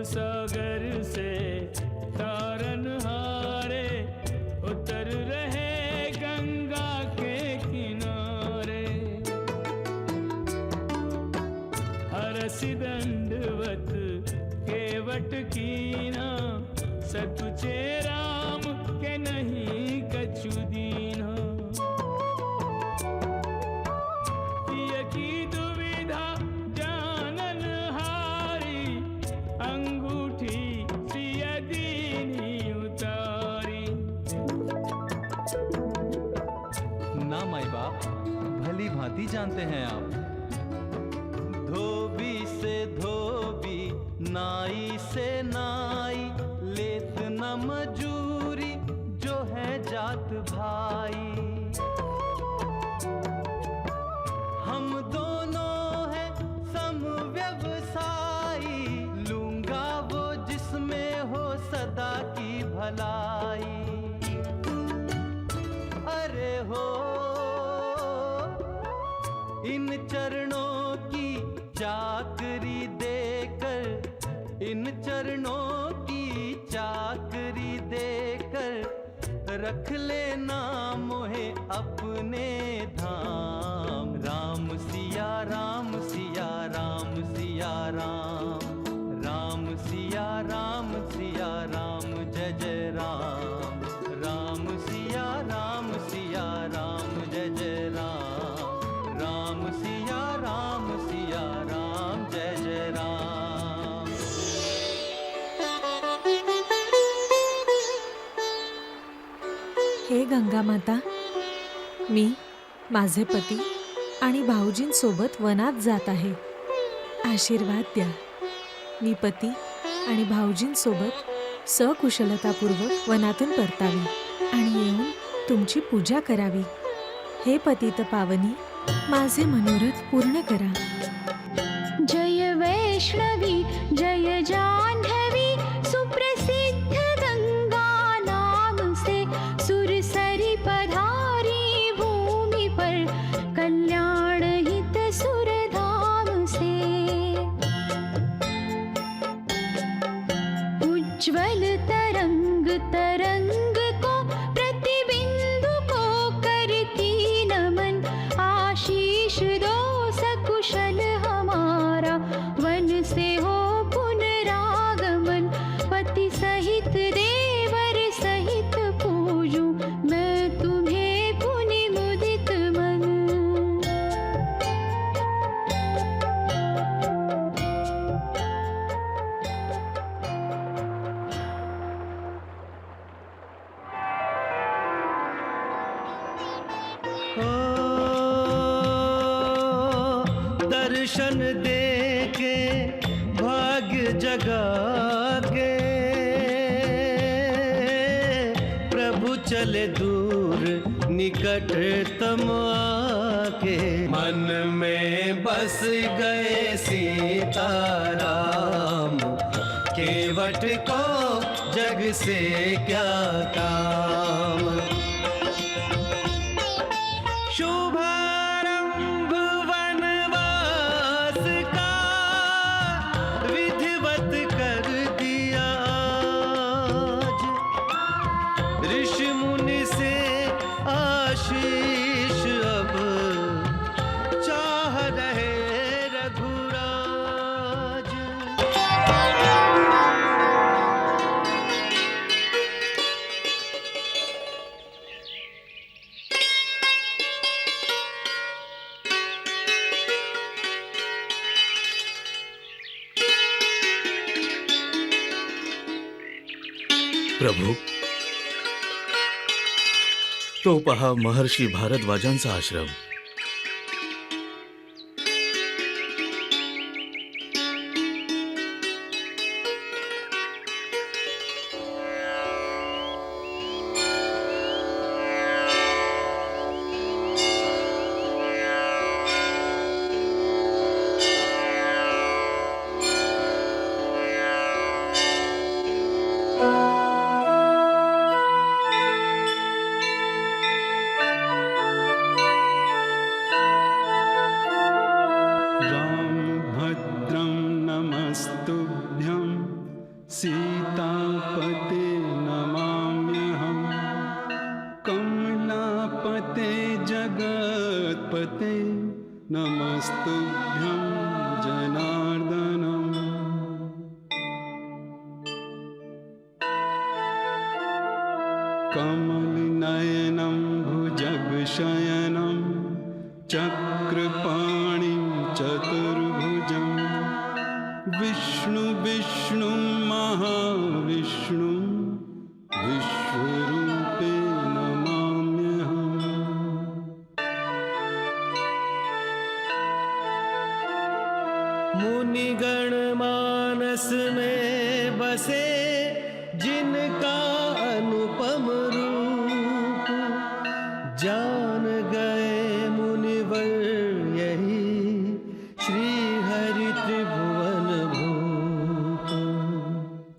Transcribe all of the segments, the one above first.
सागर से तारन हारे उतर रहे गंगा के किनारे। हरसि दंडवत केवट कीना सतुचे राम के नहीं कछु दीना। पिय की दुविधा जानन हारी अंगूठी सिय दीनी उतारी। ना माई बाप, भली भांति जानते हैं आप। धोबी से धोबी, नाई से नाई, लेत न मजूरी जो है जात भाई। हम दोनों हैं सम व्यवसायी, लूंगा वो जिसमें हो सदा की भलाई। अरे हो इन चरणों की चाकरी देकर, इन चरणों की चाकरी देकर रख लेना मोहे अपने धाम। राम सिया राम सिया राम सिया राम, राम सिया राम सिया राम जय जय राम। राम सिया राम सिया राम जय जय राम, राम सिया राम जय जय राम। हे गंगा माता, मी माझे पती आणि भाऊजींसोबत वनात जात आहे. आशीर्वाद द्या. मी पती आणि भाऊजींसोबत सकुशलतापूर्वक वनातून परतावी आणि येऊन तुमची पूजा करावी. हे पतित पावनी, माझे मनोरथ पूर्ण करा. जय वैष्णवी जय जाह्नवी, सुप्रसिद्ध गंगा नाम से सुरसरी पधारी भूमि पर, कल्याण हित सुरधाम से। उज्ज्वल तरंग तरंग को प्रतिबिंदु को करती नमन, आशीष दो सकुशल हमारा वन से हो पुनरागमन। पति सहित देवर सहित पूजूं मैं तुम्हें पुनि मुदित मन। दर्शन दे के भाग्य जगा के, प्रभु चले दूर निकटतम आके। मन में बस गए सीताराम, केवट को जग से क्या काम। शुभारंभ वनवास का विधिवत कर दिया आज। ऋषि मुनि से आशीष अब चाह रहे रघुराज। प्रभू, तो पहा महर्षी भारद्वाजांचा आश्रम. सीतापते नमाम्यहम् कमलापते जगत्पते नमस्तुभ्यं जनार्दनम् कमलनयनं भुजगशयनं चक्रपाणिं चतुर्भुजं विष्णुं महाविष्णुं विश्वरूपे नमाम्यहम् मुनिगण मानस में बसे जिनका अनुपम रूप जान गए मुनिवर यही श्री हरि त्रिभुवन भूप।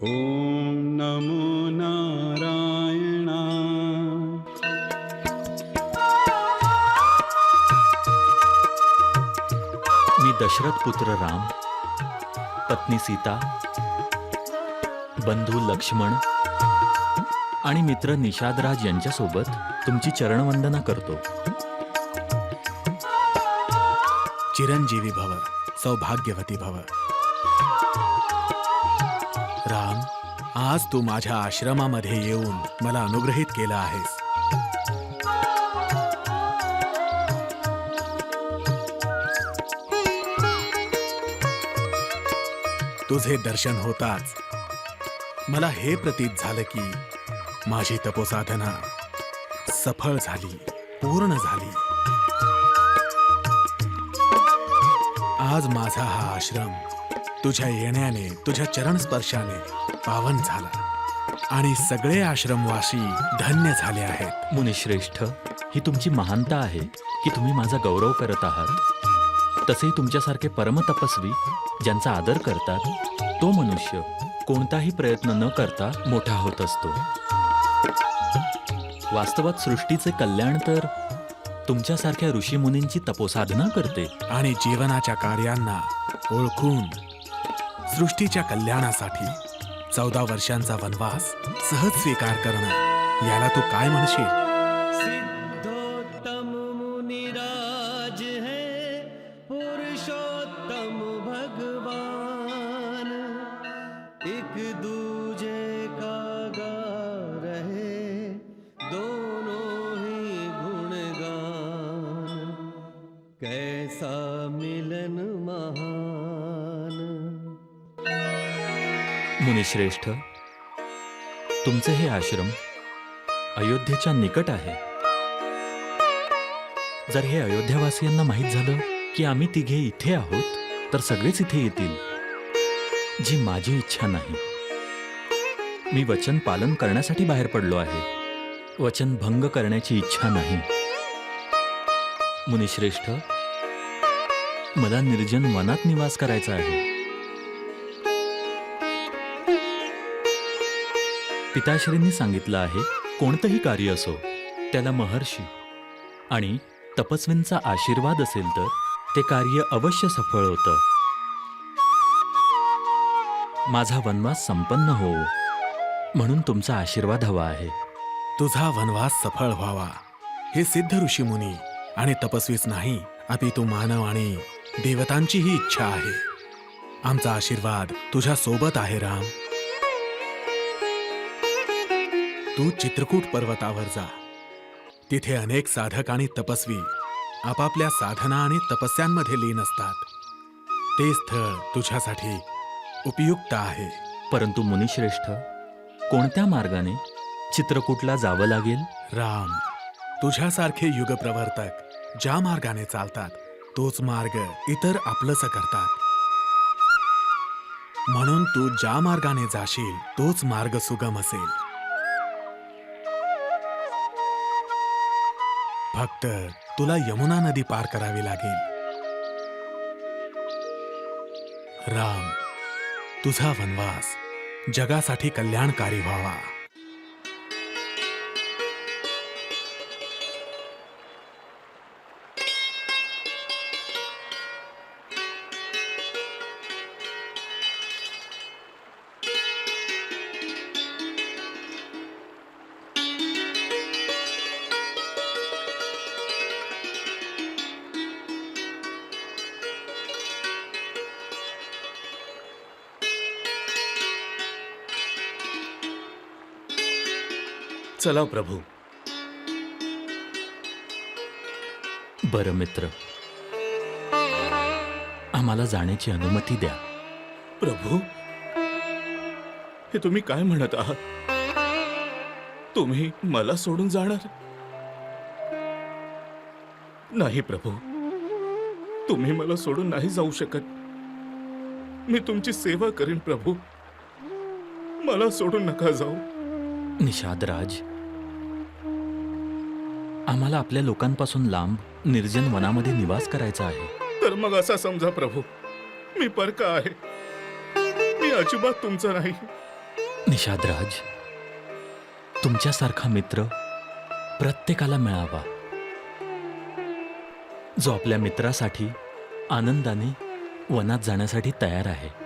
ॐ नमो नारायणाय मी दशरथ पुत्र राम, पत्नी सीता, बंधू लक्ष्मण आणि मित्र निषादराज यांच्यासोबत तुमची चरणवंदना करतो. चिरंजीवी भव, सौभाग्यवती भव. राम, आज तू माझ्या आश्रमामध्ये येऊन मला अनुग्रहित केलं आहेस. तुझे दर्शन होताच मला हे प्रतीत झालं की माझी तपोसाधना सफळ झाली, पूर्ण झाली. आज माझा हा आश्रम तुझ्या येण्याने, तुझ्या चरणस्पर्शाने पावन झाला आणि सगळे आश्रमवासी धन्य झाले आहेत. मुनिश्रेष्ठ, ही तुमची महानता आहे की तुम्ही माझा गौरव करत आहात. तसेही तुमच्यासारखे परमतपस्वी ज्यांचा आदर करतात तो मनुष्य कोणताही प्रयत्न न करता मोठा होत असतो. वास्तवात सृष्टीचे कल्याण तर तुमच्यासारख्या ऋषीमुनींची तपोसाधना करते. आणि जीवनाच्या कार्यांना ओळखून सृष्टीच्या कल्याणासाठी 14 वर्षांचा वनवास सहज स्वीकार करणं, याला तू काय म्हणशील? सिद्धोत्तम मुनिराज है पुरुषोत्तम भगवान एक दूजे का गा रहे दोनों ही गुणगान कैसा मिलन महान. मुनिश्रेष्ठ, तुमचे हे आश्रम अयोध्येच्या निकट आहे. जर हे अयोध्यावासियांना माहीत झालं की आम्ही तिघे इथे आहोत तर सगळेच इथे येतील, जी माझी इच्छा नाही. मी वचन पालन करण्यासाठी बाहेर पडलो आहे, वचन भंग करण्याची इच्छा नाही. मुनिश्रेष्ठ, मला निर्जन वनात निवास करायचा आहे. पिताश्रींनी सांगितलं आहे, कोणतंही कार्य असो त्याला महर्षी आणि तपस्वींचा आशीर्वाद असेल तर ते कार्य अवश्य सफळ होतं. माझा वनवास संपन्न हो म्हणून तुमचा आशीर्वाद हवा आहे. तुझा वनवास सफळ व्हावा हे सिद्ध ऋषीमुनी आणि तपस्वीच नाही, अपितू मानव आणि देवतांचीही इच्छा आहे. आमचा आशीर्वाद तुझ्या सोबत आहे राम. तू चित्रकूट पर्वतावर जा. तिथे अनेक साधक आणि तपस्वी आपापल्या साधना आणि तपस्यांमध्ये लीन असतात. ते स्थळ तुझ्यासाठी उपयुक्त आहे. परंतु मुनिश्रेष्ठ, कोणत्या मार्गाने चित्रकूटला जावं लागेल? राम, तुझ्यासारखे युगप्रवर्तक ज्या मार्गाने चालतात तोच मार्ग इतर आपलंसं करतात. म्हणून तू ज्या मार्गाने जाशील तोच मार्ग सुगम असेल. फक्त तुला यमुना नदी पार करावी लागेल. राम, तुझा वनवास जगासाठी कल्याणकारी व्हावा. चला प्रभू. बरं मित्र, आम्हाला जाण्याची अनुमती द्या. प्रभू, हे तुम्ही काय म्हणत आहात? तुम्ही मला सोडून जाणार? नाही प्रभू, तुम्ही मला सोडून नाही जाऊ शकत. मी तुमची सेवा करीन प्रभू. मला सोडून नका जाऊ. निषादराज, आम्हाला आपल्या लोकांपासून लांब निर्जन वनामध्ये निवास करायचा आहे. तर मग असा समजा प्रभू, मी परका आहे. मी अजिबात तुमचा नाही. निषादराज, तुमच्यासारखा मित्र प्रत्येकाला मिळावा, जो आपल्या मित्रासाठी आनंदाने वनात जाण्यासाठी तयार आहे.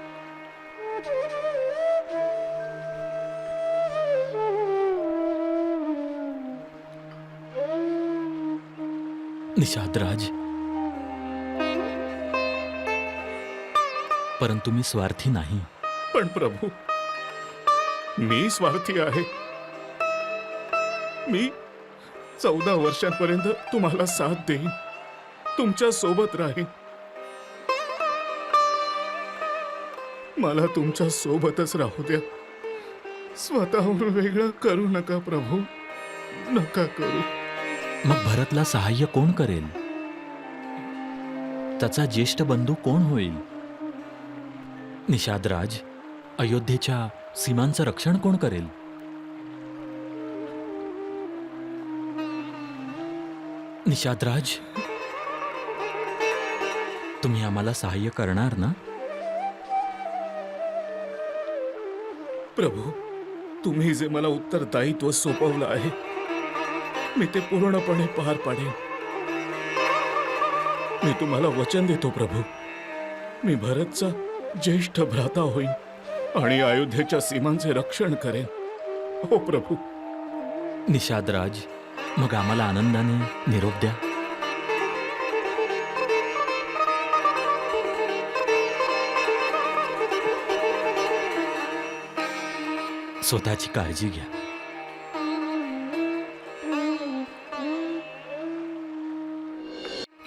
निषादराज, परंतु मी स्वार्थी नाही. पण प्रभू, मी स्वार्थी आहे. मी 14 वर्षांपर्यंत तुम्हाला साथ देईन, तुमच्या सोबत राहीन. मला तुमच्या सोबतच राहू द्या. स्वतःहून वेगळं करू नका प्रभू, नका करू. मग भरतला सहाय्य कोण करेल? त्याचा ज्येष्ठ बंधू कोण होईल? निषादराज, अयोध्येच्या सीमांचं रक्षण कोण करेल? निषादराज, तुम्ही आम्हाला सहाय्य करणार ना? प्रभू, तुम्ही जे मला उत्तरदायित्व सोपवलं आहे, मी ते पूर्णपणे पार पाडेन. मी तुम्हाला वचन देतो प्रभू, मी भरतचा ज्येष्ठ भ्राता होईन आणि अयोध्येच्या सीमांचे रक्षण करेन. हो प्रभू. निषादराज, मग आम्हाला आनंदाने निरोप द्या. स्वतःची काळजी घ्या.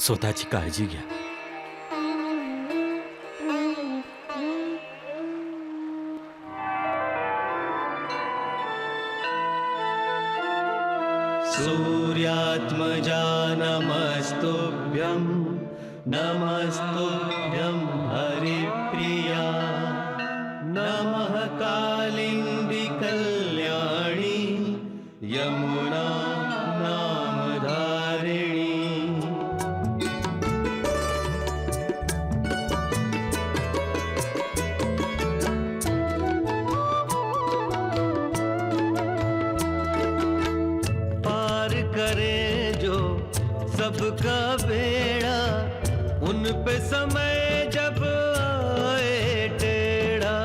स्वतःची काळजी घ्या. सूर्यात्मजा नमस्तुभ्यं, नमस्तुभ्यं हरिप्रिया. नमः कालिन्दी कल्याणी, यमुना नामधारिणी. पार करे जो सबका बेड़ा, उन पे समय जब आए टेढ़ा.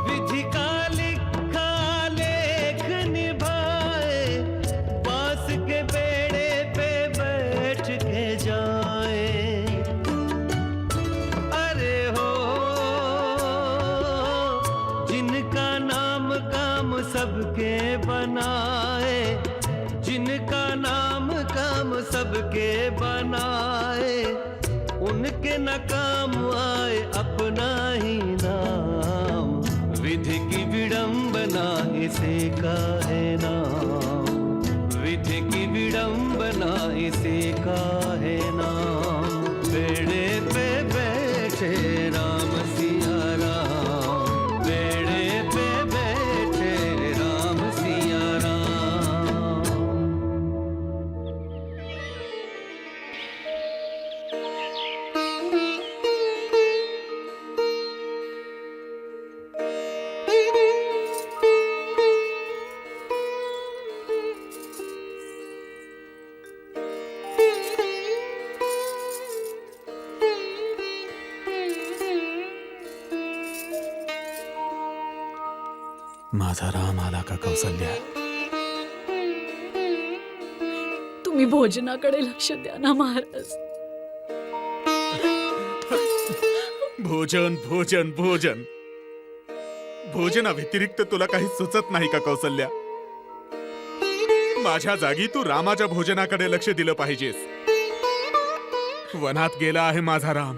विधि का लिखा लेख निभाए, पास के बेड़े पे बैठ के जाए. अरे हो, जिनका नाम काम सबके बनाए, जिनका नाम काम सबके बनाए, उनके न काम आए अपना ही नाम. विधि की विडंबना इसे काहे नाम, विधि की विडंबना इसे काहे नाम. बेड़े पे बैठे राम सिया राम, बेड़े पे बैठे राम सिया राम. माझा राम आला का कौसल्या? तुम्ही भोजनाकडे लक्ष द्या ना महाराज. भोजन भोजन भोजन. भोजनाव्यतिरिक्त तुला काही सुचत नाही का कौसल्या? माझ्या जागी तू रामाच्या भोजनाकडे लक्ष दिलं पाहिजेस. वनात गेला आहे माझा राम.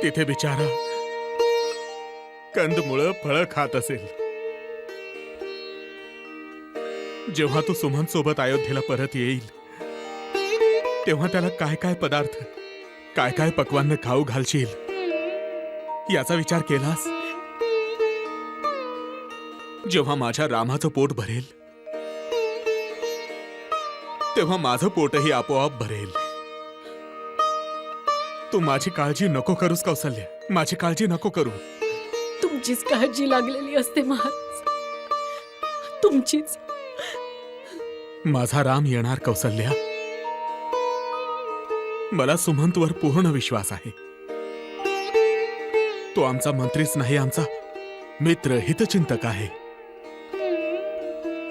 तिथे बिचारा कंदमुळं फळं खात असेल. जेव्हा तू सुमन सोबत अयोध्येला परत येईल तेव्हा त्याला काय काय पदार्थ, काय काय पक्वान्न खाऊ घालशील याचा विचार केलास? जेव्हा माझ्या रामाचं पोट भरेल तेव्हा माझं पोटही आपोआप भरेल. तू माझी काळजी नको करूस कौसल्या, माझी काळजी नको करू. तुमचीच काळजी लागलेली असते महाराज, तुमचीच. माझा राम येणार कौसल्या. मला सुमंतवर पूर्ण विश्वास आहे. तो आमचा मंत्रीच नाही, आमचा मित्र, हितचिंतक आहे.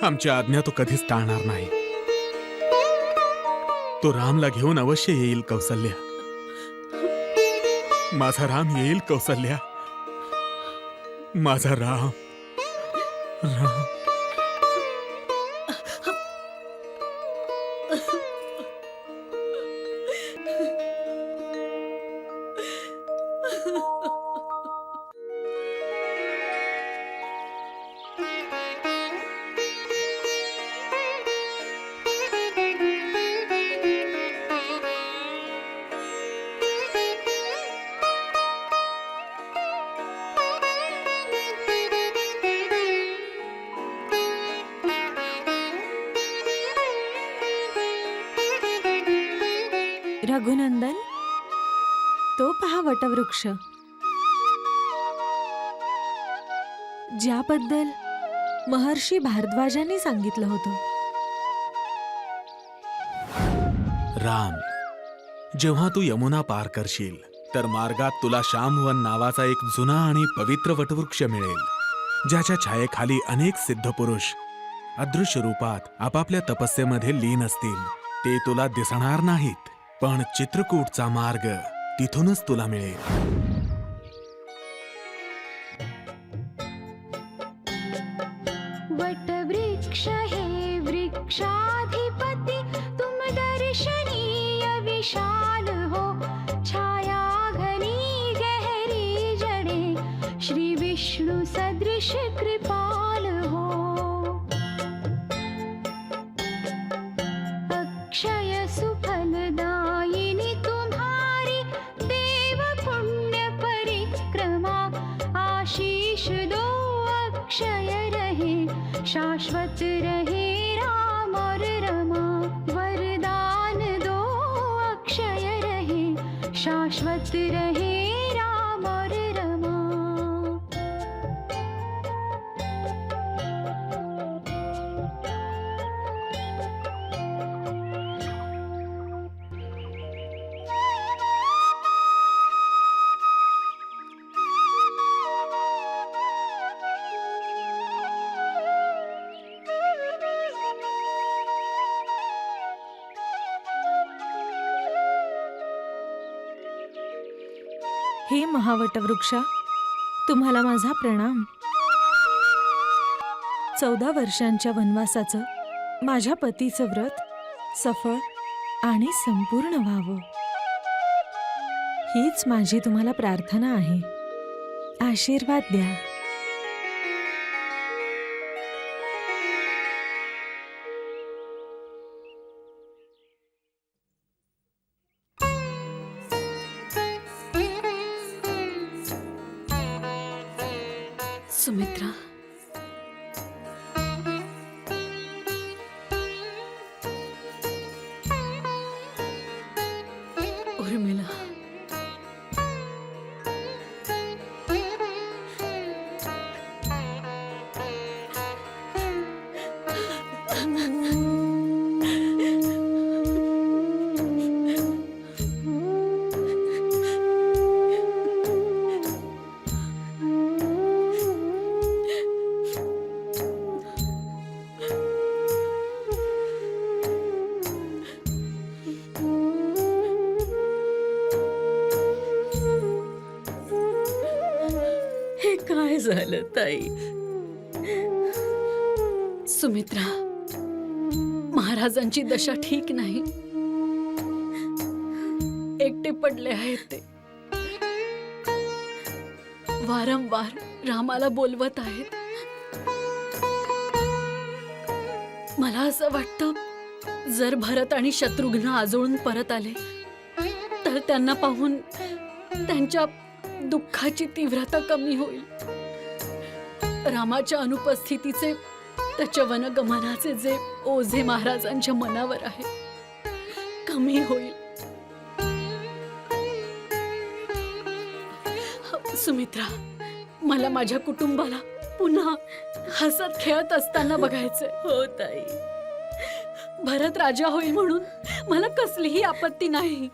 आमची आज्ञा तो कधीच टाळणार नाही. तो रामला घेऊन अवश्य येईल कौसल्या. माझा राम येईल कौसल्या. माझा राम. राम. रघुनंदन, तो पहा वटवृक्ष, ज्याबद्दल महर्षी भारद्वाजांनी सांगितलं होतं. राम, जेव्हा तू यमुना पार करशील तर मार्गात तुला श्यामवन नावाचा एक जुना आणि पवित्र वटवृक्ष मिळेल, ज्याच्या छायेखाली अनेक सिद्धपुरुष अदृश्य रूपात आपापल्या तपस्येमध्ये लीन असतील. ते तुला दिसणार नाहीत, पण चित्रकूटचा मार्ग तिथूनच तुला मिळेल. वटवृक्ष हे वृक्षाधिपति, तुम दर्शनीय विशाल हो. छाया घनी गहरी जड़े, श्री विष्णु सदृश कृपाल हो. अक्षय सुफलदायिनी तुम्हारी, देव पुण्य परिक्रमा. आशीष दो अक्षय रहे, शाश्वत रहे राम और रमा. वरदान दो अक्षय रहे, शाश्वत रहे राम और रमा. हे महावटवृक्ष, तुम्हाला माझा प्रणाम. 14 वर्षांच्या वनवासाचं माझ्या पतीचं व्रत सफळ आणि संपूर्ण व्हावं, हीच माझी तुम्हाला प्रार्थना आहे. आशीर्वाद द्या. सुमित्रा, उर्मिला, काय झालं ताई? सुमित्रा, महाराजांची दशा ठीक नाही. एकटे पडले आहेत ते. वारंवार रामाला बोलवत आहेत. मला असं वाटतं, जर भरत आणि शत्रुघ्न आजोळून परत आले तर त्यांना पाहून त्यांच्या दुःखाची तीव्रता कमी होईल. रामाच्या अनुपस्थितीचे, त्याच्या वनगमनाचे जे ओझे महाराजांच्या मनावर आहे, कमी होईल. सुमित्रा, मला माझ्या कुटुंबाला पुन्हा हसत खेळत असताना बघायचंय. हो ताई. भरत राजा होईल म्हणून मला कसलीही आपत्ती नाही.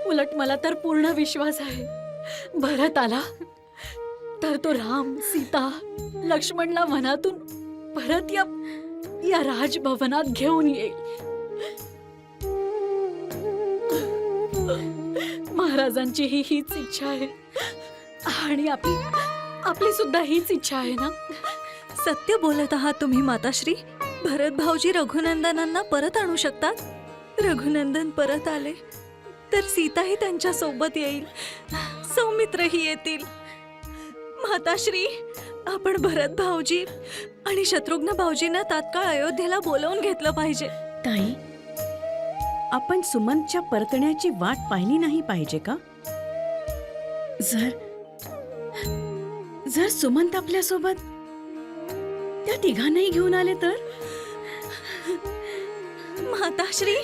उलट मला तर पूर्ण विश्वास आहे, भरत आला तर तो राम, सीता, लक्ष्मणला वनातून परत या राजभवनात घेऊन येईल. महाराजांची हीच इच्छा आहे आणि आपली सुद्धा हीच इच्छा आहे ना. सत्य बोलत आहात तुम्ही माताश्री. भरत भाऊजी रघुनंदनांना परत आणू शकतात. रघुनंदन परत आले तर सीताही त्यांच्या सोबत येईल, सौमित्रही येतील. माताश्री, आपण भरत भाऊजी आणि शत्रुघ्न भाऊजींना तात्काळ अयोध्येला बोलावून घेतलं पाहिजे. ताई, आपण सुमंतच्या परतण्याची वाट पाहिली नाही पाहिजे का? जर सुमंत आपल्यासोबत त्या तिघांनाही घेऊन आले तर? माताश्री,